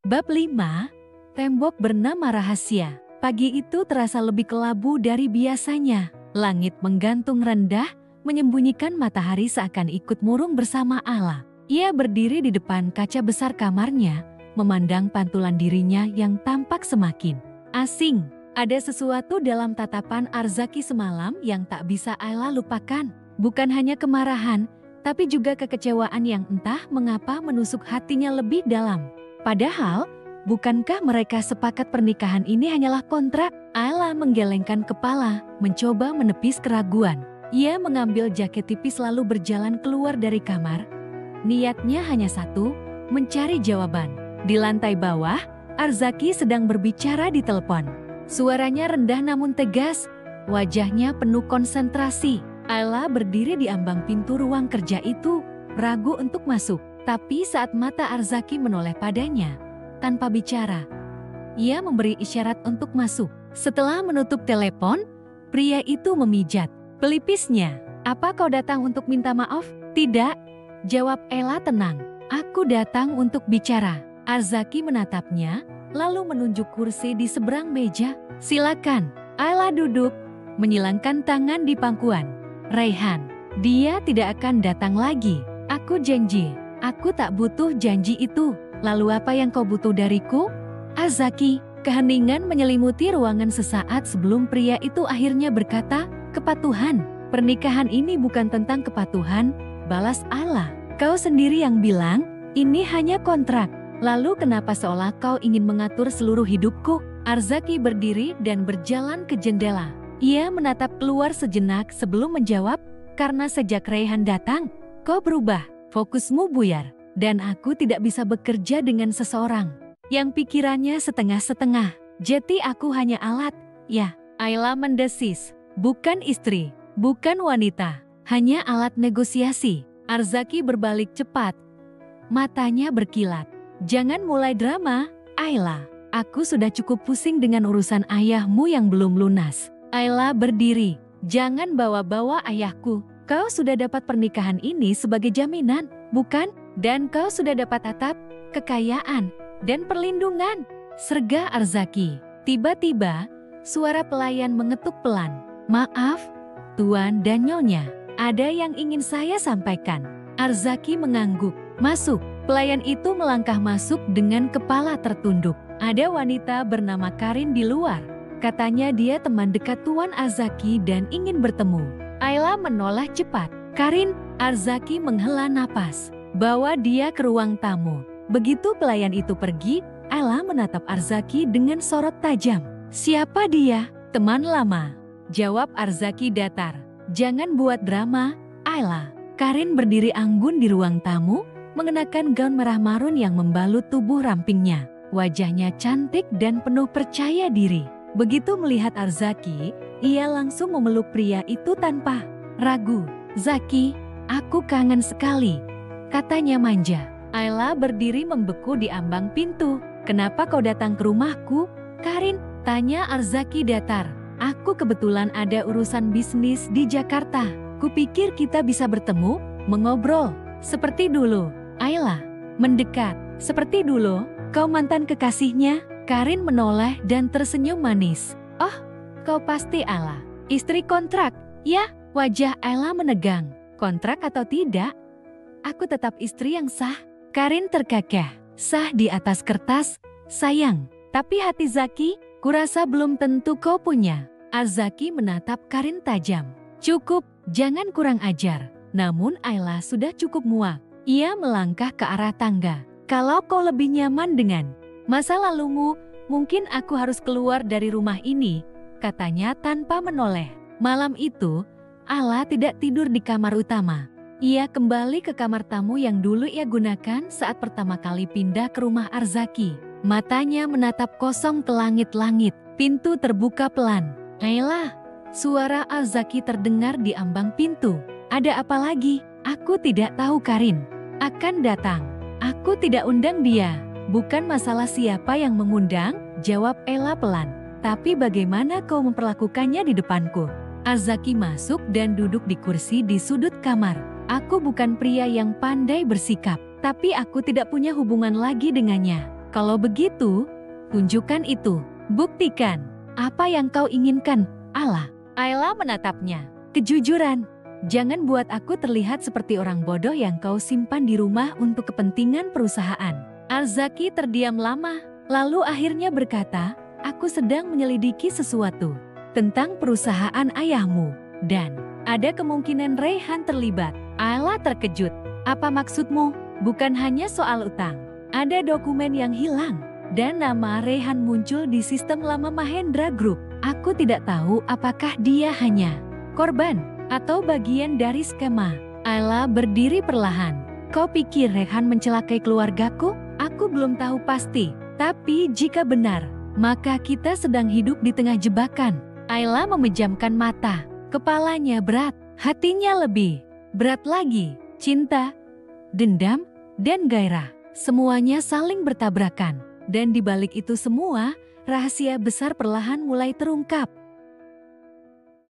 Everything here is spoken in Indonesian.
Bab 5, Tembok Bernama Rahasia. Pagi itu terasa lebih kelabu dari biasanya. Langit menggantung rendah, menyembunyikan matahari seakan ikut murung bersama Allah. Ia berdiri di depan kaca besar kamarnya, memandang pantulan dirinya yang tampak semakin asing. Ada sesuatu dalam tatapan Arzaki semalam yang tak bisa Ayla lupakan. Bukan hanya kemarahan, tapi juga kekecewaan yang entah mengapa menusuk hatinya lebih dalam. Padahal, bukankah mereka sepakat pernikahan ini hanyalah kontrak? Ayla menggelengkan kepala, mencoba menepis keraguan. Ia mengambil jaket tipis lalu berjalan keluar dari kamar. Niatnya hanya satu, mencari jawaban. Di lantai bawah, Arzaki sedang berbicara di telepon. Suaranya rendah namun tegas, wajahnya penuh konsentrasi. Ayla berdiri di ambang pintu ruang kerja itu, ragu untuk masuk. Tapi saat mata Arzaki menoleh padanya, tanpa bicara, ia memberi isyarat untuk masuk. Setelah menutup telepon, pria itu memijat pelipisnya. "Apa kau datang untuk minta maaf?" "Tidak," jawab Ayla tenang. "Aku datang untuk bicara." Arzaki menatapnya, lalu menunjuk kursi di seberang meja. "Silakan." Ayla duduk, menyilangkan tangan di pangkuan. "Raihan, dia tidak akan datang lagi. Aku janji." "Aku tak butuh janji itu. Lalu apa yang kau butuh dariku?" Arzaki, keheningan menyelimuti ruangan sesaat sebelum pria itu akhirnya berkata, "Kepatuhan." "Pernikahan ini bukan tentang kepatuhan," balas Ayla. "Kau sendiri yang bilang, ini hanya kontrak. Lalu kenapa seolah kau ingin mengatur seluruh hidupku?" Arzaki berdiri dan berjalan ke jendela. Ia menatap keluar sejenak sebelum menjawab, "Karena sejak Raihan datang, kau berubah. Fokusmu buyar, dan aku tidak bisa bekerja dengan seseorang yang pikirannya setengah-setengah. Jadi aku hanya alat." "Ya," Ayla mendesis, "bukan istri, bukan wanita, hanya alat negosiasi." Arzaki berbalik cepat, matanya berkilat. "Jangan mulai drama, Ayla. Aku sudah cukup pusing dengan urusan ayahmu yang belum lunas." Ayla berdiri, "Jangan bawa-bawa ayahku. Kau sudah dapat pernikahan ini sebagai jaminan, bukan? Dan kau sudah dapat atap, kekayaan, dan perlindungan," serga Arzaki. Tiba-tiba, suara pelayan mengetuk pelan. "Maaf, Tuan dan Nyonya, ada yang ingin saya sampaikan." Arzaki mengangguk. "Masuk." Pelayan itu melangkah masuk dengan kepala tertunduk. "Ada wanita bernama Karin di luar. Katanya dia teman dekat Tuan Arzaki dan ingin bertemu." Ayla menoleh cepat. "Karin?" Arzaki menghela napas. "Bawa dia ke ruang tamu." Begitu pelayan itu pergi, Ayla menatap Arzaki dengan sorot tajam. "Siapa dia?" "Teman lama," jawab Arzaki datar. "Jangan buat drama, Ayla." Karin berdiri anggun di ruang tamu, mengenakan gaun merah marun yang membalut tubuh rampingnya. Wajahnya cantik dan penuh percaya diri. Begitu melihat Arzaki, ia langsung memeluk pria itu tanpa ragu. "Zaki, aku kangen sekali," katanya manja. Ayla berdiri membeku di ambang pintu. "Kenapa kau datang ke rumahku, Karin?" tanya Arzaki datar. "Aku kebetulan ada urusan bisnis di Jakarta. Kupikir kita bisa bertemu, mengobrol, seperti dulu." Ayla mendekat. "Seperti dulu? Kau mantan kekasihnya?" Karin menoleh dan tersenyum manis. "Oh, kau pasti Ayla, istri kontrak, ya?" Wajah Ayla menegang. "Kontrak atau tidak, aku tetap istri yang sah." Karin terkekeh. "Sah di atas kertas, sayang. Tapi hati Zaki, kurasa belum tentu kau punya." Arzaki menatap Karin tajam. "Cukup, jangan kurang ajar." Namun Ayla sudah cukup muak. Ia melangkah ke arah tangga. "Kalau kau lebih nyaman dengan masa lalumu, mungkin aku harus keluar dari rumah ini," katanya tanpa menoleh. Malam itu, Ayla tidak tidur di kamar utama. Ia kembali ke kamar tamu yang dulu ia gunakan saat pertama kali pindah ke rumah Arzaki. Matanya menatap kosong ke langit-langit. Pintu terbuka pelan. "Ayla," suara Arzaki terdengar di ambang pintu. "Ada apa lagi?" "Aku tidak tahu, Karin akan datang. Aku tidak undang dia." "Bukan masalah siapa yang mengundang," jawab Ayla pelan. "Tapi bagaimana kau memperlakukannya di depanku?" Arzaki masuk dan duduk di kursi di sudut kamar. "Aku bukan pria yang pandai bersikap, tapi aku tidak punya hubungan lagi dengannya. Kalau begitu, tunjukkan itu. Buktikan. Apa yang kau inginkan, Allah? Ayla menatapnya. Kejujuran. Jangan buat aku terlihat seperti orang bodoh yang kau simpan di rumah untuk kepentingan perusahaan. Al-Zaki terdiam lama, lalu akhirnya berkata, aku sedang menyelidiki sesuatu tentang perusahaan ayahmu. Dan ada kemungkinan Reyhan terlibat. Ayla terkejut. Apa maksudmu? Bukan hanya soal utang. Ada dokumen yang hilang. Dan nama Reyhan muncul di sistem lama Mahendra Group. Aku tidak tahu apakah dia hanya korban atau bagian dari skema. Ayla berdiri perlahan. Kau pikir Reyhan mencelakai keluargaku? Aku belum tahu pasti. Tapi jika benar, maka kita sedang hidup di tengah jebakan. Ayla memejamkan mata. Kepalanya berat, hatinya lebih berat lagi. Cinta, dendam, dan gairah. Semuanya saling bertabrakan. Dan di balik itu semua, rahasia besar perlahan mulai terungkap.